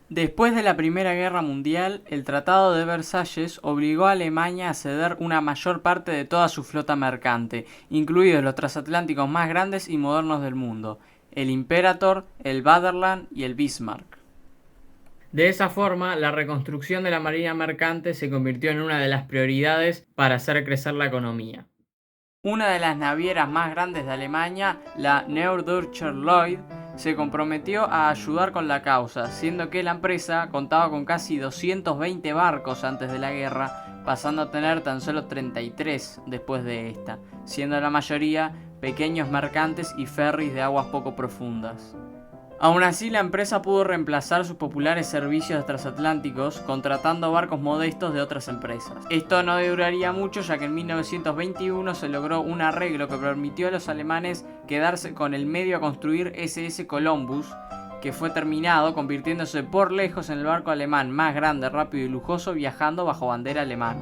Después de la Primera Guerra Mundial, el Tratado de Versalles obligó a Alemania a ceder una mayor parte de toda su flota mercante, incluidos los transatlánticos más grandes y modernos del mundo, el Imperator, el Vaterland y el Bismarck. De esa forma, la reconstrucción de la marina mercante se convirtió en una de las prioridades para hacer crecer la economía. Una de las navieras más grandes de Alemania, la Norddeutscher Lloyd, se comprometió a ayudar con la causa, siendo que la empresa contaba con casi 220 barcos antes de la guerra, pasando a tener tan solo 33 después de esta, siendo la mayoría pequeños mercantes y ferries de aguas poco profundas. Aún así, la empresa pudo reemplazar sus populares servicios transatlánticos contratando barcos modestos de otras empresas. Esto no duraría mucho, ya que en 1921 se logró un arreglo que permitió a los alemanes quedarse con el medio a construir SS Columbus, que fue terminado convirtiéndose por lejos en el barco alemán más grande, rápido y lujoso viajando bajo bandera alemana.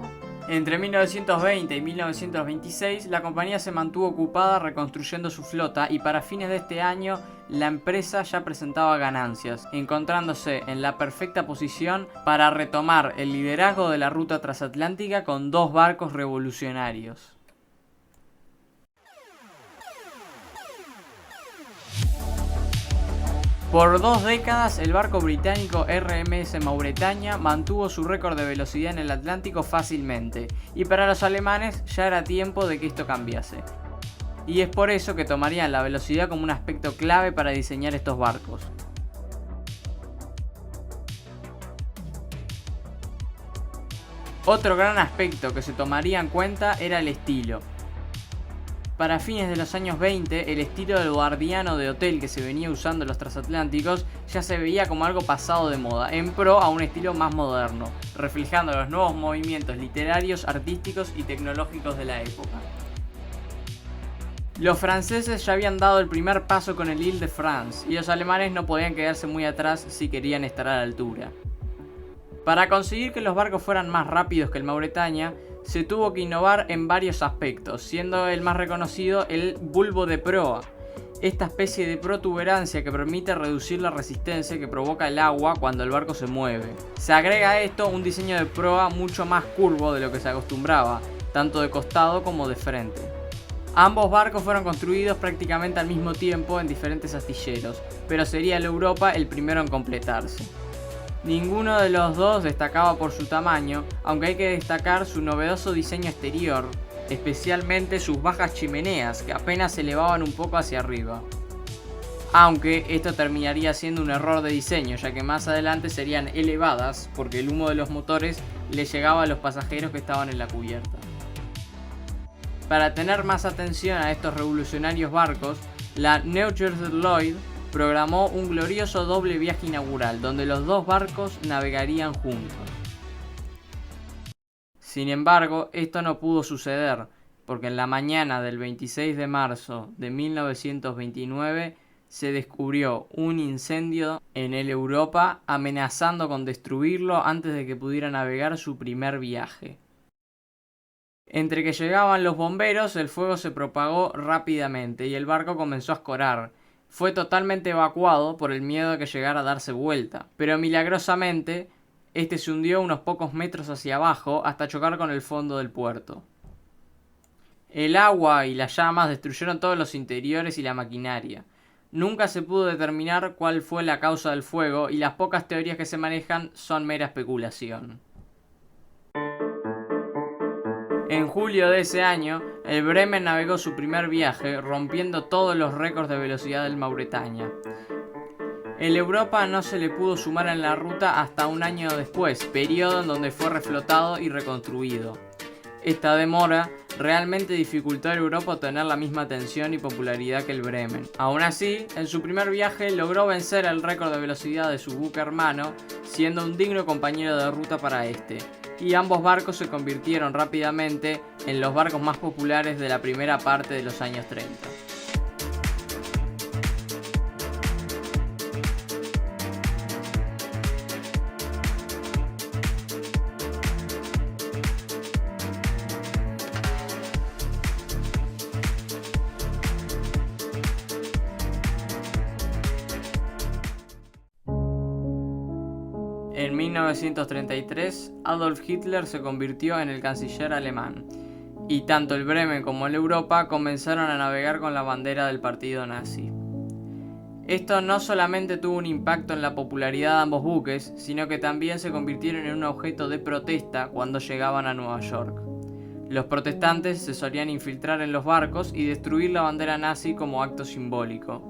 Entre 1920 y 1926, la compañía se mantuvo ocupada reconstruyendo su flota y para fines de este año la empresa ya presentaba ganancias, encontrándose en la perfecta posición para retomar el liderazgo de la ruta transatlántica con 2 barcos revolucionarios. Por 2 décadas, el barco británico RMS Mauretania mantuvo su récord de velocidad en el Atlántico fácilmente, y para los alemanes ya era tiempo de que esto cambiase. Y es por eso que tomarían la velocidad como un aspecto clave para diseñar estos barcos. Otro gran aspecto que se tomaría en cuenta era el estilo. Para fines de los años 20, el estilo eduardiano de hotel que se venía usando en los transatlánticos ya se veía como algo pasado de moda, en pro a un estilo más moderno, reflejando los nuevos movimientos literarios, artísticos y tecnológicos de la época. Los franceses ya habían dado el primer paso con el Île-de-France, y los alemanes no podían quedarse muy atrás si querían estar a la altura. Para conseguir que los barcos fueran más rápidos que el Mauretania, se tuvo que innovar en varios aspectos, siendo el más reconocido el bulbo de proa, esta especie de protuberancia que permite reducir la resistencia que provoca el agua cuando el barco se mueve. Se agrega a esto un diseño de proa mucho más curvo de lo que se acostumbraba, tanto de costado como de frente. Ambos barcos fueron construidos prácticamente al mismo tiempo en diferentes astilleros, pero sería el Europa el primero en completarse. Ninguno de los dos destacaba por su tamaño, aunque hay que destacar su novedoso diseño exterior, especialmente sus bajas chimeneas que apenas se elevaban un poco hacia arriba. Aunque esto terminaría siendo un error de diseño, ya que más adelante serían elevadas porque el humo de los motores le llegaba a los pasajeros que estaban en la cubierta. Para tener más atención a estos revolucionarios barcos, la Norddeutscher Lloyd programó un glorioso doble viaje inaugural, donde los 2 barcos navegarían juntos. Sin embargo, esto no pudo suceder, porque en la mañana del 26 de marzo de 1929 se descubrió un incendio en el Europa, amenazando con destruirlo antes de que pudiera navegar su primer viaje. Entre que llegaban los bomberos, el fuego se propagó rápidamente y el barco comenzó a escorar. Fue totalmente evacuado por el miedo de que llegara a darse vuelta, pero milagrosamente este se hundió unos pocos metros hacia abajo hasta chocar con el fondo del puerto. El agua y las llamas destruyeron todos los interiores y la maquinaria. Nunca se pudo determinar cuál fue la causa del fuego y las pocas teorías que se manejan son mera especulación. En julio de ese año, el Bremen navegó su primer viaje, rompiendo todos los récords de velocidad del Mauretania. El Europa no se le pudo sumar en la ruta hasta un año después, periodo en donde fue reflotado y reconstruido. Esta demora realmente dificultó al Europa obtener la misma atención y popularidad que el Bremen. Aún así, en su primer viaje logró vencer el récord de velocidad de su buque hermano, siendo un digno compañero de ruta para este. Y ambos barcos se convirtieron rápidamente en los barcos más populares de la primera parte de los años 30. En 1933, Adolf Hitler se convirtió en el canciller alemán, y tanto el Bremen como el Europa comenzaron a navegar con la bandera del partido nazi. Esto no solamente tuvo un impacto en la popularidad de ambos buques, sino que también se convirtieron en un objeto de protesta cuando llegaban a Nueva York. Los protestantes se solían infiltrar en los barcos y destruir la bandera nazi como acto simbólico.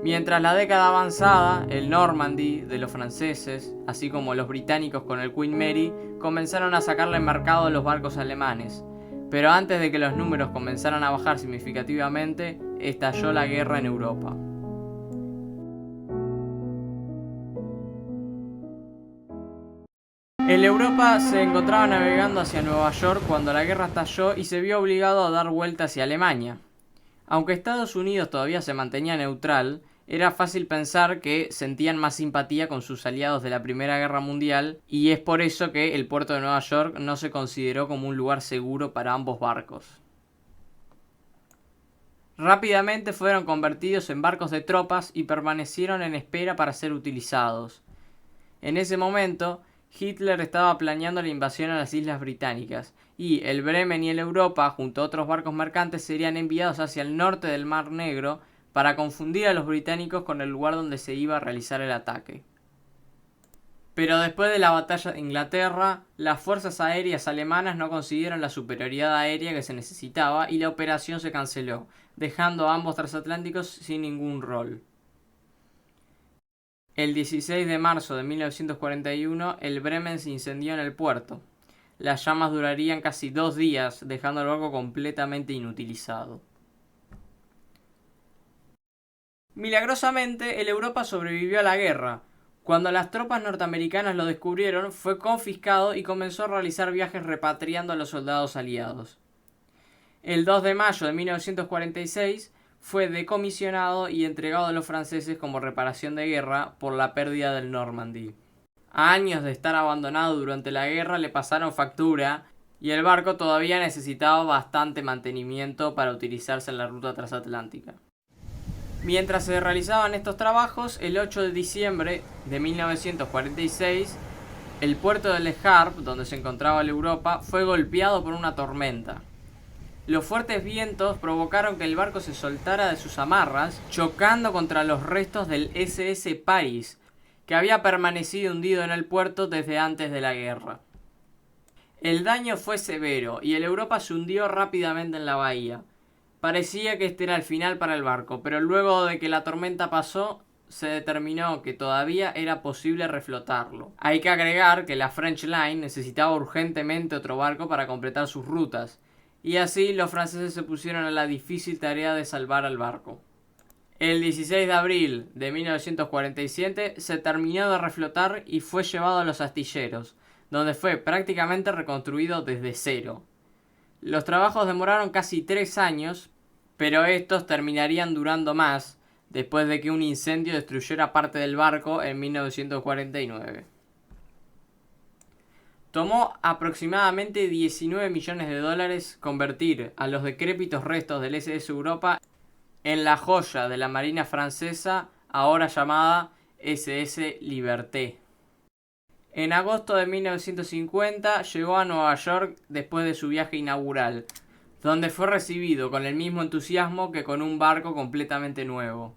Mientras la década avanzada, el Normandy de los franceses, así como los británicos con el Queen Mary, comenzaron a sacarle mercado a los barcos alemanes. Pero antes de que los números comenzaran a bajar significativamente, estalló la guerra en Europa. El Europa se encontraba navegando hacia Nueva York cuando la guerra estalló y se vio obligado a dar vuelta hacia Alemania. Aunque Estados Unidos todavía se mantenía neutral, era fácil pensar que sentían más simpatía con sus aliados de la Primera Guerra Mundial, y es por eso que el puerto de Nueva York no se consideró como un lugar seguro para ambos barcos. Rápidamente fueron convertidos en barcos de tropas y permanecieron en espera para ser utilizados. En ese momento, Hitler estaba planeando la invasión a las Islas Británicas, y el Bremen y el Europa, junto a otros barcos mercantes, serían enviados hacia el norte del Mar Negro para confundir a los británicos con el lugar donde se iba a realizar el ataque. Pero después de la batalla de Inglaterra, las fuerzas aéreas alemanas no consiguieron la superioridad aérea que se necesitaba y la operación se canceló, dejando a ambos transatlánticos sin ningún rol. El 16 de marzo de 1941, el Bremen se incendió en el puerto. Las llamas durarían casi 2 días, dejando el barco completamente inutilizado. Milagrosamente, el Europa sobrevivió a la guerra. Cuando las tropas norteamericanas lo descubrieron, fue confiscado y comenzó a realizar viajes repatriando a los soldados aliados. El 2 de mayo de 1946 fue decomisionado y entregado a los franceses como reparación de guerra por la pérdida del Normandy. A años de estar abandonado durante la guerra le pasaron factura y el barco todavía necesitaba bastante mantenimiento para utilizarse en la ruta transatlántica. Mientras se realizaban estos trabajos, el 8 de diciembre de 1946, el puerto de Le Havre, donde se encontraba el Europa, fue golpeado por una tormenta. Los fuertes vientos provocaron que el barco se soltara de sus amarras, chocando contra los restos del SS Paris, que había permanecido hundido en el puerto desde antes de la guerra. El daño fue severo y el Europa se hundió rápidamente en la bahía. Parecía que este era el final para el barco, pero luego de que la tormenta pasó, se determinó que todavía era posible reflotarlo. Hay que agregar que la French Line necesitaba urgentemente otro barco para completar sus rutas, y así los franceses se pusieron a la difícil tarea de salvar al barco. El 16 de abril de 1947 se terminó de reflotar y fue llevado a los astilleros, donde fue prácticamente reconstruido desde cero. Los trabajos demoraron casi 3 años, pero estos terminarían durando más, después de que un incendio destruyera parte del barco en 1949. Tomó aproximadamente 19 millones de dólares convertir a los decrépitos restos del SS Europa en la joya de la Marina francesa, ahora llamada SS Liberté. En agosto de 1950 llegó a Nueva York después de su viaje inaugural, donde fue recibido con el mismo entusiasmo que con un barco completamente nuevo.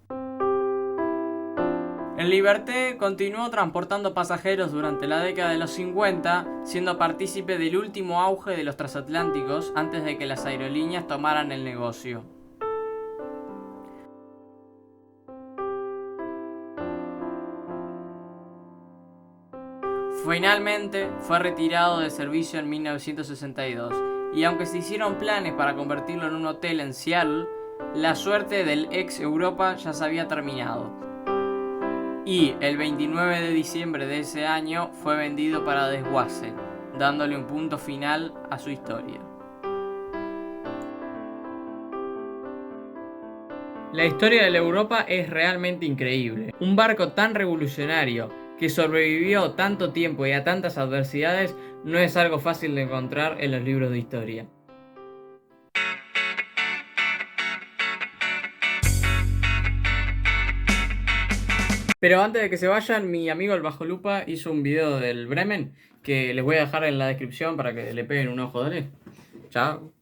El Liberté continuó transportando pasajeros durante la década de los 50, siendo partícipe del último auge de los transatlánticos antes de que las aerolíneas tomaran el negocio. Finalmente fue retirado de servicio en 1962, y aunque se hicieron planes para convertirlo en un hotel en Seattle, la suerte del ex Europa ya se había terminado. Y el 29 de diciembre de ese año fue vendido para desguace, dándole un punto final a su historia. La historia de la Europa es realmente increíble. Un barco tan revolucionario que sobrevivió tanto tiempo y a tantas adversidades no es algo fácil de encontrar en los libros de historia. Pero antes de que se vayan, mi amigo el Bajo Lupa hizo un video del Bremen que les voy a dejar en la descripción para que le peguen un ojo, dale. Chao.